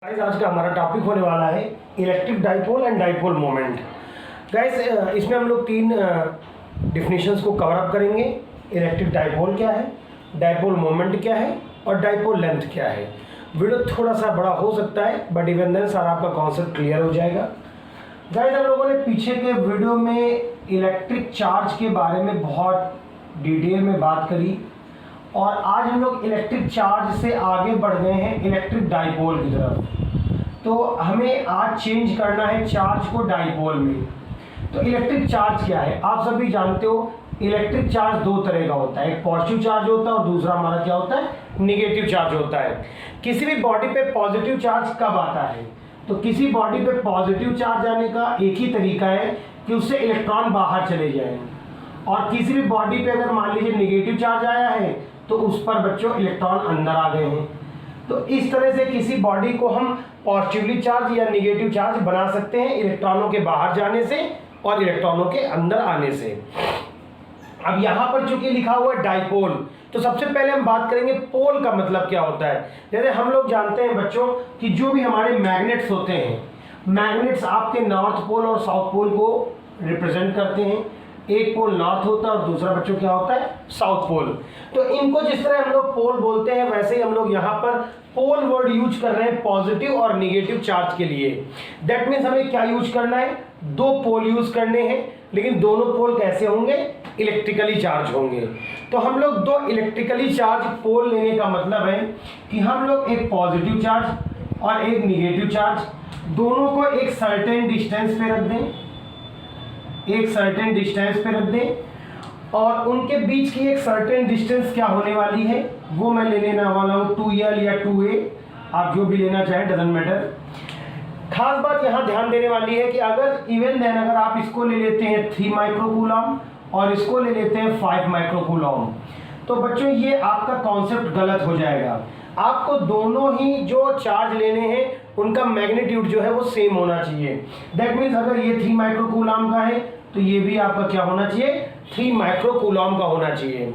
Guys आज का हमारा टॉपिक होने वाला है electric dipole and dipole moment. Guys इसमें हम लोग तीन डिफिनीशंस को कवर अप करेंगे। इलेक्ट्रिक डाइपोल क्या है, डाइपोल मोमेंट क्या है और डाइपोल लेंथ क्या है। वीडियो थोड़ा सा बड़ा हो सकता है बट इवन देन सारा आपका कॉन्सेप्ट क्लियर हो जाएगा। गाइस हम लोगों ने पीछे के वीडियो में इलेक्ट्रिक चार्ज के बारे में बहुत डिटेल में बात करी और आज हम लोग इलेक्ट्रिक चार्ज से आगे बढ़ गए हैं इलेक्ट्रिक डाइपोल की तरफ। तो हमें आज चेंज करना है चार्ज को डाइपोल में। तो इलेक्ट्रिक चार्ज क्या है, आप सभी जानते हो इलेक्ट्रिक चार्ज दो तरह का होता है, एक पॉजिटिव चार्ज होता है और दूसरा हमारा क्या होता है, निगेटिव चार्ज होता है। किसी भी बॉडी पे पॉजिटिव चार्ज कब आता है, तो किसी बॉडी पे पॉजिटिव चार्ज आने का एक ही तरीका है कि उससे इलेक्ट्रॉन बाहर चले जाएं, और किसी भी बॉडी पे अगर मान लीजिए निगेटिव चार्ज आया है तो उस पर बच्चों इलेक्ट्रॉन अंदर आ गए हैं। तो इस तरह से किसी बॉडी को हम पॉजिटिवली चार्ज या निगेटिव चार्ज बना सकते हैं इलेक्ट्रॉनों के बाहर जाने से और इलेक्ट्रॉनों के अंदर आने से। अब यहाँ पर चूंकि लिखा हुआ है डाइपोल, तो सबसे पहले हम बात करेंगे पोल का मतलब क्या होता है। जैसे हम लोग जानते हैं बच्चों कि जो भी हमारे मैग्नेट्स होते हैं, मैग्नेट्स आपके नॉर्थ पोल और साउथ पोल को रिप्रेजेंट करते हैं। एक पोल नॉर्थ होता है और दूसरा बच्चों क्या होता है, साउथ पोल। तो इनको जिस तरह हम लोग पोल बोलते हैं वैसे ही हम लोग यहाँ पर पोल वर्ड यूज कर रहे हैं पॉजिटिव और निगेटिव चार्ज के लिए। दैट मीन्स हमें क्या यूज करना है, दो पोल यूज करने हैं, लेकिन दोनों पोल कैसे होंगे, इलेक्ट्रिकली चार्ज होंगे। तो हम लोग दो इलेक्ट्रिकली चार्ज पोल लेने का मतलब है कि हम लोग एक पॉजिटिव चार्ज और एक निगेटिव चार्ज दोनों को एक सर्टेन डिस्टेंस पे रख दें, एक सर्टेन डिस्टेंस पे रख दें और उनके बीच की एक सर्टेन डिस्टेंस क्या होने वाली है वो मैं ले लेने वाला हूँ 2L या 2A, आप जो भी लेना चाहें डजंट मैटर। खास बात यहाँ ध्यान देने वाली है कि अगर इवन देन अगर आप इसको ले लेते हैं 3 माइक्रोकूलम और इसको ले लेते हैं 5 माइक्रोकूलम, तो बच्चों ये आपका कॉन्सेप्ट गलत हो जाएगा। आपको दोनों ही जो चार्ज लेने हैं उनका मैग्नीट्यूड जो है वो सेम होना चाहिए। दैट मीन्स अगर ये 3 माइक्रोकूलम का है तो ये भी आपका क्या होना चाहिए, 3 माइक्रोकूलम का होना चाहिए।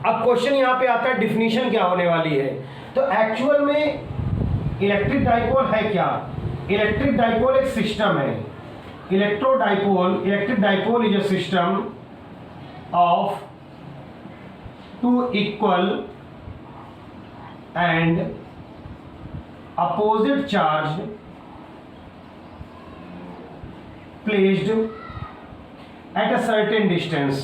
अब क्वेश्चन यहाँ पे आता है डिफिनीशन क्या होने वाली है। तो एक्चुअल में इलेक्ट्रिक डाइपोल है क्या, इलेक्ट्रिक डाइपोल एक सिस्टम है। Electric dipole is a system of two equal and opposite charge placed at a certain distance,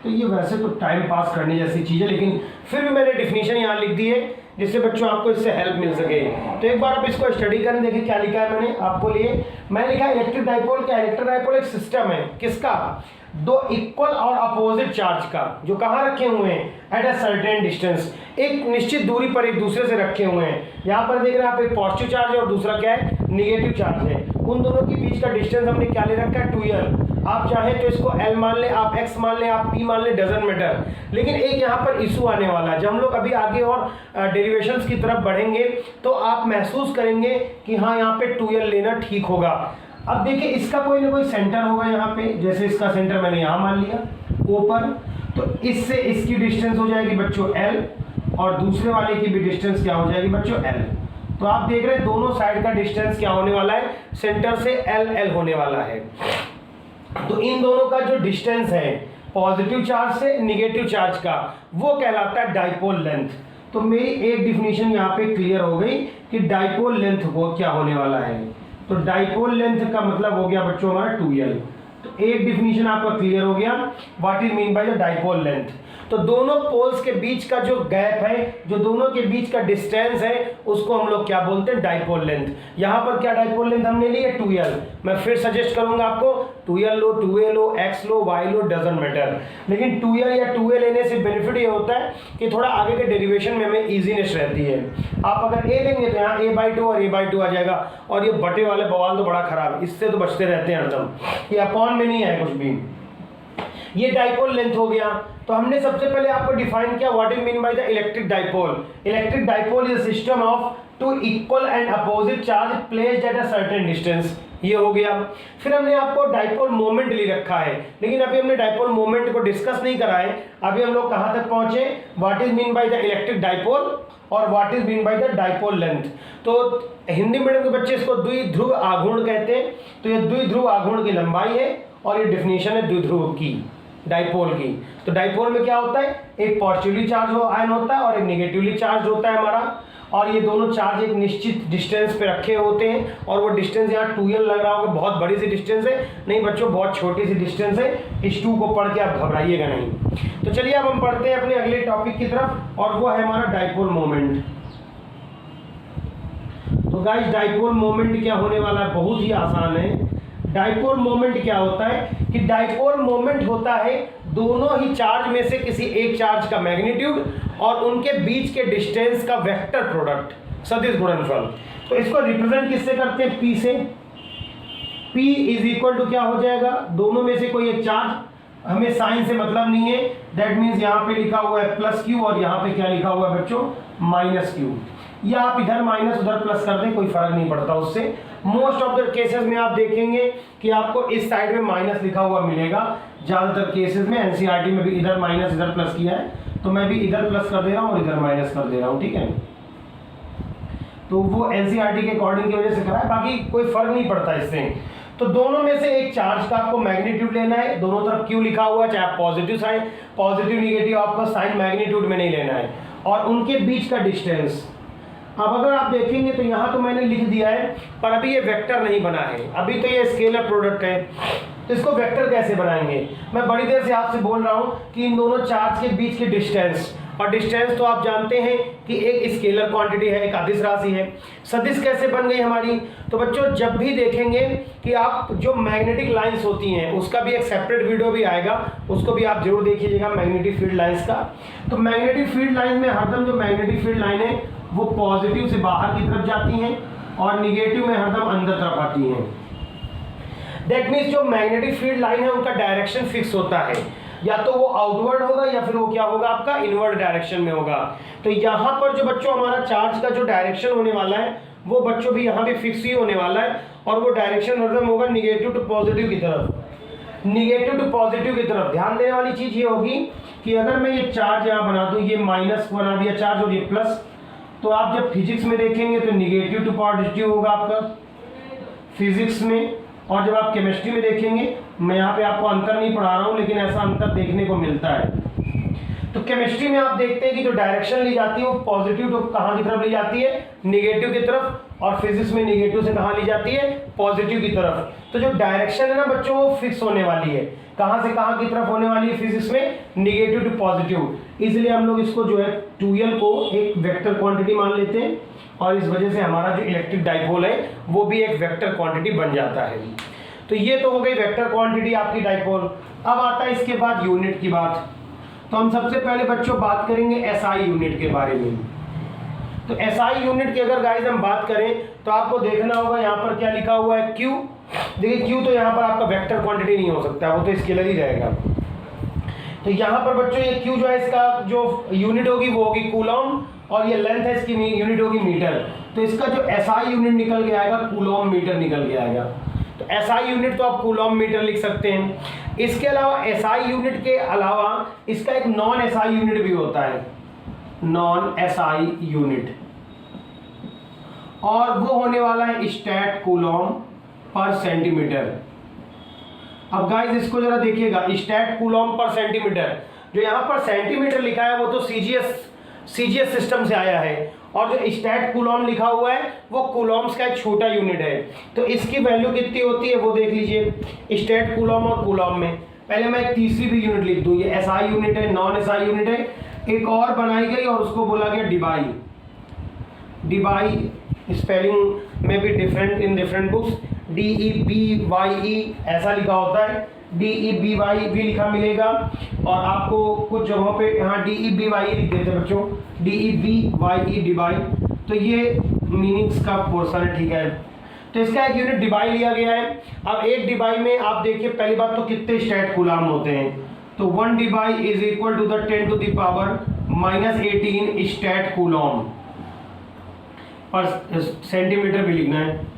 तो ये वैसे तो टाइम पास करने जैसी चीज़ है, लेकिन फिर भी मैंने डिफिनीशन यहाँ लिख दी है जिससे बच्चों आपको इससे हेल्प मिल सके। तो एक बार आप इसको स्टडी करें, देखिए क्या लिखा है मैंने आपको लिए। मैं लिखा है इलेक्ट्रिक डाइपोल क्या, इलेक्ट्रिक डाइपोल एक सिस्टम है किसका, दो इक्वल और अपोजिट चार्ज का, जो कहाँ रखे हुए हैं, एट अ सर्टेन डिस्टेंस, एक निश्चित दूरी पर एक दूसरे से रखे हुए हैं। यहाँ पर देख रहे हैं आप, एक पॉजिटिव चार्ज है और दूसरा क्या है, निगेटिव चार्ज है। उन दोनों के बीच का डिस्टेंस हमने क्या ले रखा है, 2L। आप चाहें तो इसको L मान लें, आप X मान लें, आप P मान लें, डजंट मैटर। लेकिन एक यहाँ पर इशू आने वाला है, जब हम लोग अभी आगे और डेरिवेशंस की तरफ बढ़ेंगे तो आप महसूस करेंगे कि हाँ यहाँ पे 2L लेना ठीक होगा। अब देखिए इसका कोई ना कोई सेंटर होगा यहाँ पे, जैसे इसका सेंटर मैंने यहाँ मान लिया ऊपर, तो इससे इसकी डिस्टेंस हो जाएगी बच्चों L और दूसरे वाले की भी डिस्टेंस क्या हो जाएगी बच्चों L। तो आप देख रहे हैं दोनों साइड का डिस्टेंस क्या होने वाला है, सेंटर से L होने वाला है। तो इन दोनों का जो डिस्टेंस है पॉजिटिव चार्ज से निगेटिव चार्ज का, वो कहलाता है डाइपोल लेंथ। तो मेरी एक डिफिनीशन यहाँ पे क्लियर हो गई कि डाइपोल लेंथ वो क्या होने वाला है। तो डाइपोल लेंथ का मतलब हो गया बच्चों हमारा 2L। तो एक डिफिनीशन आपका क्लियर हो गया, what is mean by the dipole length. तो दोनों पोल्स के बीच का जो गैप है, जो दोनों के बीच का डिस्टेंस है, उसको हम लोग क्या बोलते हैं, डाइपोल लेंथ। यहाँ पर क्या डाइपोल लेंथ हमने ली है, 2L। मैं फिर सजेस्ट करूंगा आपको 2L low, 2A low, X low, Y low, doesn't matter. लेकिन 2L या 2A लेने से बेनिफिट ये होता है कि थोड़ा आगे के डेरिवेशन में हमें ईजीनेस रहती है। आप अगर A लेंगे तो यहाँ A/2 और A/2 आ जाएगा, और ये बटे वाले बवाल तो बड़ा खराब, इससे तो बचते रहते हैं हरदम, ये अपॉन में नहीं है कुछ भी। ये डाइपोल लेंथ हो गया। तो हमने सबसे पहले आपको डिफाइन किया what is mean by the electric dipole. Electric dipole is a system of two equal and opposite charge placed at a certain distance. ये हो गया। फिर हमने आपको डाइपोल मोमेंट ले रखा है, लेकिन अभी हमने डाइपोल मोमेंट को डिस्कस नहीं करा है। अभी हम लोग कहाँ तक पहुंचे, what is mean by the electric dipole और what is mean by the dipole length. तो हिंदी मीडियम के बच्चे इसको द्विध्रुव आघूर्ण कहते हैं। तो ये द्विध्रुव आघूर्ण की लंबाई है और ये डेफिनेशन है द्विध्रुव की, डाइपोल की। तो डाइपोल में क्या होता है, एक पॉजिटिवली चार्ज आयन होता है और एक नेगेटिवली चार्ज होता है हमारा, और ये दोनों चार्ज एक निश्चित डिस्टेंस पे रखे होते हैं। और वो डिस्टेंस यहाँ 2l लग रहा होगा, बहुत बड़ी सी डिस्टेंस है, नहीं बच्चों बहुत छोटी सी डिस्टेंस है। इस 2 को पढ़ के आप घबराइएगा नहीं। तो चलिए अब हम पढ़ते हैं अपने अगले टॉपिक की तरफ, और वो है हमारा डाइपोल मोमेंट। तो गाइस डाइपोल मोमेंट क्या होने वाला है, बहुत ही आसान है। डाइपोल मोमेंट क्या होता है कि डाइपोल मोमेंट होता है दोनों ही चार्ज में से किसी एक चार्ज का मैग्नीट्यूड और उनके बीच के डिस्टेंस का वेक्टर प्रोडक्ट, सदिश गुणनफल। तो इसको रिप्रेजेंट किससे करते हैं, P से। P इज इक्वल टू क्या हो जाएगा, दोनों में से कोई एक चार्ज, हमें साइन से मतलब नहीं है, दैट मीन्स यहाँ पे लिखा हुआ है +Q और यहाँ पे क्या लिखा हुआ है बच्चों, -Q। या आप इधर माइनस उधर प्लस कर दें, कोई फर्क नहीं पड़ता उससे। मोस्ट ऑफ द केसेस में आप देखेंगे कि आपको इस साइड में माइनस लिखा हुआ मिलेगा, ज्यादातर केसेस में। एनसीईआरटी में भी इधर माइनस इधर प्लस किया है, तो मैं भी इधर प्लस कर दे रहा हूँ और इधर माइनस कर दे रहा हूँ, ठीक है। तो वो एनसीईआरटी के अकॉर्डिंग की वजह से करा है, बाकी कोई फर्क नहीं पड़ता इससे। तो दोनों में से एक चार्ज का आपको मैग्नीट्यूड लेना है, दोनों तरफ Q लिखा हुआ है, चाहे पॉजिटिव साइन, पॉजिटिव निगेटिव आपको साइन मैग्नीट्यूड में नहीं लेना है, और उनके बीच का डिस्टेंस। अब अगर आप देखेंगे तो यहाँ तो मैंने लिख दिया है, पर अभी ये वेक्टर नहीं बना है, अभी तो ये स्केलर प्रोडक्ट है। तो इसको वेक्टर कैसे बनाएंगे, मैं बड़ी देर से आपसे बोल रहा हूँ कि इन दोनों चार्ज के बीच के डिस्टेंस, और डिस्टेंस तो आप जानते हैं कि एक स्केलर क्वांटिटी है, एक अदिश राशि है। सदिश कैसे बन गई हमारी, तो बच्चों जब भी देखेंगे कि आप जो मैग्नेटिक लाइंस होती हैं, उसका भी एक सेपरेट वीडियो भी आएगा, उसको भी आप जरूर देखिएगा, मैग्नेटिक फील्ड लाइंस का। तो मैग्नेटिक फील्ड लाइन में हरदम जो मैग्नेटिक फील्ड लाइन है वो पॉजिटिव से बाहर की तरफ जाती हैं और निगेटिव में हरदम अंदर तरफ आती हैं। दैट मीन्स जो मैग्नेटिक फील्ड लाइन है उनका डायरेक्शन फिक्स होता है, या तो वो आउटवर्ड होगा या फिर वो क्या होगा आपका इनवर्ड डायरेक्शन में होगा। तो यहाँ पर जो बच्चों हमारा चार्ज का जो डायरेक्शन होने वाला है वो बच्चों भी यहाँ भी फिक्स ही होने वाला है, और वो डायरेक्शन हरदम होगा निगेटिव टू पॉजिटिव की तरफ, निगेटिव टू पॉजिटिव की तरफ। ध्यान देने वाली चीज ये होगी कि अगर मैं ये चार्ज यहाँ बना दूं, ये माइनस बना दिया चार्ज और ये प्लस, तो आप जब फिजिक्स में देखेंगे तो निगेटिव टू पॉजिटिव होगा आपका फिजिक्स में, और जब आप केमिस्ट्री में देखेंगे, मैं यहाँ पे आपको अंतर नहीं पढ़ा रहा हूँ लेकिन ऐसा अंतर देखने को मिलता है। तो केमिस्ट्री में आप देखते हैं कि जो डायरेक्शन ली जाती है वो पॉजिटिव टू कहाँ की तरफ ली जाती है, निगेटिव की तरफ, और फिजिक्स में निगेटिव से कहाँ ली जाती है, पॉजिटिव की तरफ। तो जो डायरेक्शन है ना बच्चों वो फिक्स होने वाली है, कहाँ से कहाँ की तरफ होने वाली है फिजिक्स में, निगेटिव टू पॉजिटिव। इसलिए हम लोग इसको जो है 2l को एक वेक्टर क्वांटिटी मान लेते हैं, और इस वजह से हमारा जो इलेक्ट्रिक डाइपोल है वो भी एक वेक्टर क्वांटिटी बन जाता है। तो ये तो हो गई वेक्टर क्वांटिटी आपकी डाइपोल। अब आता है इसके बाद यूनिट की बात। तो हम सबसे पहले बच्चों बात करेंगे एसआई यूनिट के बारे में। तो एसआई यूनिट की अगर गाइस हम बात करें तो आपको देखना होगा यहाँ पर क्या लिखा हुआ है, Q। देखिए Q तो यहाँ पर आपका वेक्टर क्वांटिटी नहीं हो सकता, वो तो स्केलर ही रहेगा। तो यहाँ पर बच्चों ये Q जो है इसका जो यूनिट होगी वो होगी कूलॉम, और ये लेंथ है इसकी यूनिट होगी मीटर। तो इसका जो एसआई यूनिट निकल के आएगा कूलॉम मीटर निकल के आएगा। तो एसआई यूनिट तो आप कूलॉम मीटर लिख सकते हैं। इसके अलावा एसआई यूनिट के अलावा इसका एक नॉन एसआई यूनिट भी होता है, नॉन एसआई यूनिट, और वो होने वाला है स्टैट कूलॉम पर सेंटीमीटर। अब गाइस इसको जरा देखिएगा, स्टैट कूलॉम पर सेंटीमीटर, जो यहाँ पर सेंटीमीटर लिखा है वो तो सीजीएस सिस्टम से आया है, और जो स्टैट कूलॉम लिखा हुआ है वो कूलॉम्स का एक छोटा यूनिट है। तो इसकी वैल्यू कितनी होती है वो देख लीजिए, स्टैट कूलॉम और कूलॉम में। पहले मैं एक तीसरी भी यूनिट लिख दूँ, ये एसआई यूनिट है, नॉन एसआई यूनिट है, एक और बनाई गई और उसको बोला गया डिबाई। डिबाई स्पेलिंग में भी different in different books, DEBYE ऐसा लिखा होता है, DEBY भी लिखा मिलेगा, और आपको कुछ जगहों पे यहाँ DEBY लिख देते हैं बच्चों, DEBYE डिबाई। तो ये मीनिंग्स का पोर्शन है, ठीक है। तो इसका एक यूनिट डिबाई लिया गया है। अब एक डिबाई में आप देखिए पहली बात तो कितने स्टैट कूलॉम होते हैं, तो 1 debye is equal to the 10 to the power -18 stat coulomb पर सेंटीमीटर भी लिखना है।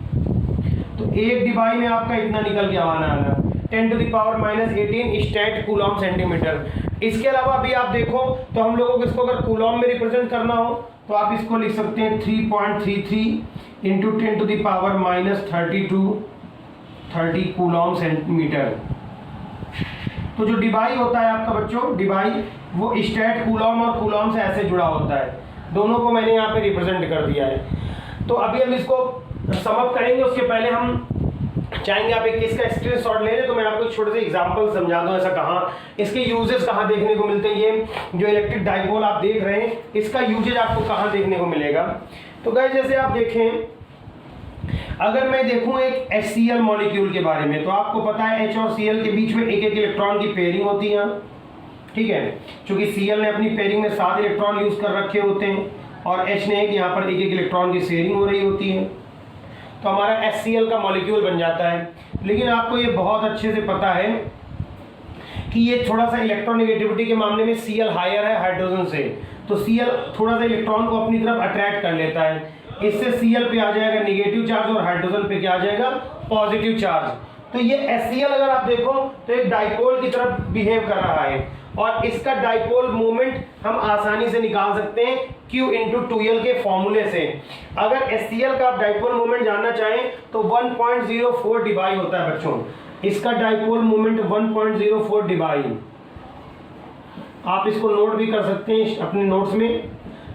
तो एक डिवाई में आपका इतना निकल के आना आना 10⁻⁻18 स्टैट कूलॉम सेंटीमीटर। इसके अलावा अभी आप देखो तो हम लोगों को इसको अगर कूलॉम में रिप्रेजेंट करना हो तो आप इसको लिख सकते हैं 3.33 इंटू 10⁻32 30 कूलॉम सेंटीमीटर। तो जो डिवाई होता है आपका बच्चों, डिवाई वो स्टैट कूलॉम और कूलॉम से ऐसे जुड़ा होता है, दोनों को मैंने यहाँ पे रिप्रेजेंट कर दिया है। तो अभी हम इसको समअप करेंगे, उसके पहले हम चाहेंगे आप एक इसका स्क्रीनशॉट ले लें तो मैं आपको एक छोटे से एग्जांपल समझा दूं ऐसा कहाँ इसके यूजेस कहाँ देखने को मिलते हैं। ये जो इलेक्ट्रिक डाइपोल आप देख रहे हैं इसका यूजेज आपको कहाँ देखने को मिलेगा। तो गाइस जैसे आप देखें, अगर मैं देखूं एक HCl मॉलिक्यूल के बारे में, तो आपको पता है H और Cl के बीच में एक एक इलेक्ट्रॉन की पेयरिंग होती है, ठीक है। चूंकि Cl ने अपनी पेयरिंग में 7 इलेक्ट्रॉन यूज कर रखे होते हैं और H ने यहाँ पर एक एक इलेक्ट्रॉन की शेयरिंग हो रही होती है, तो हमारा HCl का मॉलिक्यूल बन जाता है। लेकिन आपको ये बहुत अच्छे से पता है कि ये थोड़ा सा इलेक्ट्रोनेगेटिविटी के मामले में Cl हायर है हाइड्रोजन से, तो Cl थोड़ा सा इलेक्ट्रॉन को अपनी तरफ अट्रैक्ट कर लेता है। इससे Cl पे आ जाएगा नेगेटिव चार्ज और हाइड्रोजन पे क्या आ जाएगा, पॉजिटिव चार्ज। तो ये HCl अगर आप देखो तो एक डाइपोल की तरफ बिहेव कर रहा है और इसका डाइपोल मोमेंट हम आसानी से निकाल सकते हैं Q इंटू 2L के फॉर्मूले से। अगर HCl का आप डाइपोल मोमेंट जानना चाहें तो 1.04 डिवाई होता है बच्चों, इसका डाइपोल मोमेंट 1.04 डिवाई। आप इसको नोट भी कर सकते हैं अपने नोट्स में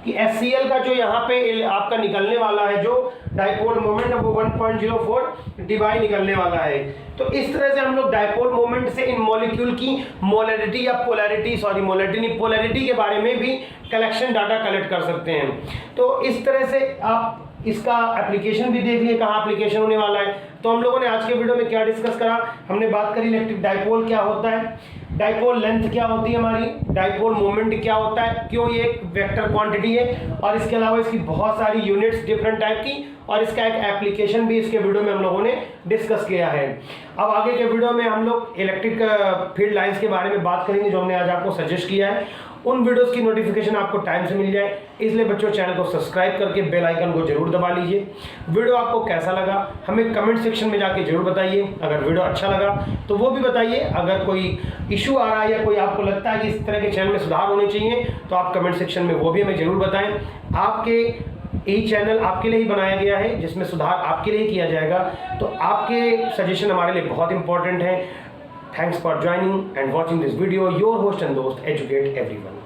कि HCl का जो यहाँ पे आपका निकलने वाला है जो डाइपोल मोमेंट है वो 1.04 डिवाई निकलने वाला है। तो इस तरह से हम लोग डाइपोल मोमेंट से इन मॉलिक्यूल की मोलैरिटी या पोलैरिटी के बारे में भी कलेक्शन डाटा कलेक्ट कर सकते हैं। तो इस तरह से आप इसका एप्लीकेशन भी देख लिए कहाँ एप्लीकेशन होने वाला है। तो हम लोगों ने आज के वीडियो में क्या डिस्कस करा, हमने बात करी इलेक्ट्रिक डाइपोल क्या होता है, डाइपोल लेंथ क्या होती है हमारी, डाइपोल मोमेंट क्या होता है, क्यों ये एक वेक्टर क्वांटिटी है, और इसके अलावा इसकी बहुत सारी यूनिट्स डिफरेंट टाइप की, और इसका एक एप्लीकेशन भी इसके वीडियो में हम लोगों ने डिस्कस किया है। अब आगे के वीडियो में हम लोग इलेक्ट्रिक फील्ड लाइंस के बारे में बात करेंगे जो हमने आज आपको सजेस्ट किया है। उन वीडियोस की नोटिफिकेशन आपको टाइम से मिल जाए, इसलिए बच्चों चैनल को सब्सक्राइब करके बेल आइकन को जरूर दबा लीजिए। वीडियो आपको कैसा लगा हमें कमेंट सेक्शन में जाके जरूर बताइए। अगर वीडियो अच्छा लगा तो वो भी बताइए। अगर कोई इशू आ रहा है या कोई आपको लगता है कि इस तरह के चैनल में सुधार होने चाहिए तो आप कमेंट सेक्शन में वो भी हमें जरूर बताएं। आपके यही चैनल आपके लिए ही बनाया गया है जिसमें सुधार आपके लिए किया जाएगा, तो आपके सजेशन हमारे लिए बहुत इंपॉर्टेंट है। Thanks for joining and watching this video. Your host and host, Educate Everyone.